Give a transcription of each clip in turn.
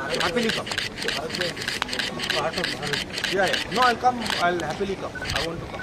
Happily come. Part of Bharat. Yeah, yeah. No, I'll come. I'll happily come. I want to come.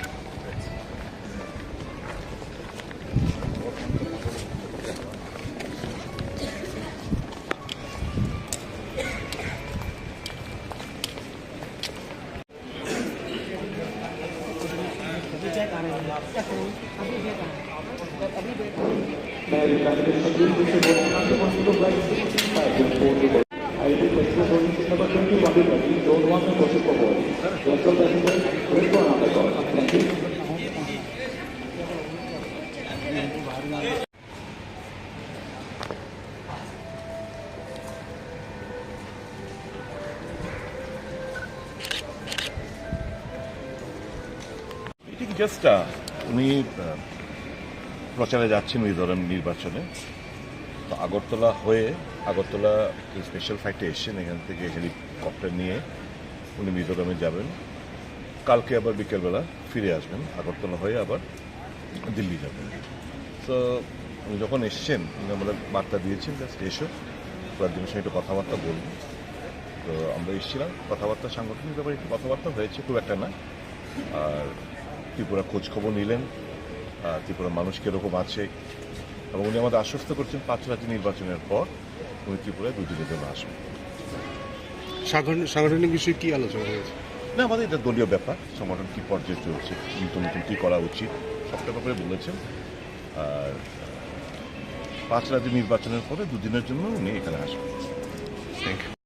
Just উনি প্রচারে যাচ্ছেন মিজোরাম নির্বাচনে, তো আগরতলা হয়ে আগরতলা স্পেশাল ফ্লাইটে এসছেন, এখান থেকে হেলিকপ্টার নিয়ে উনি মিজোরামে যাবেন। কালকে আবার বিকেলবেলা ফিরে আসবেন, আগরতলা হয়ে আবার দিল্লি যাবেন। তো উনি যখন এসছেন উনি আমাদের বার্তা দিয়েছেন জাস্ট এসো, কয়েকদিনের সঙ্গে একটু কথাবার্তা বলবো। তো আমরা এসেছিলাম, কথাবার্তা সাংগঠনিক ব্যাপারে একটু কথাবার্তা হয়েছে, খুব একটা না। আর ত্রিপুরা খোঁজ খবর নিলেন, ত্রিপুরার মানুষ কীরকম আছে, এবং উনি আমাদের আশ্বস্ত করছেন 5 রাজ্য নির্বাচনের পর উনি ত্রিপুরায় 2 দিনের জন্য আসবেন। সাংগঠনিক বিষয়ে কি আলোচনা হয়েছে? না, আমাদের এটা দলীয় ব্যাপার, সংগঠন কী পর্যায়ে চলছে, নতুন নতুন কী করা উচিত, সবটা ব্যাপারে বলেছেন। আর 5 রাজ্য নির্বাচনের পরে 2 দিনের জন্য উনি এখানে আসবেন। Thank you.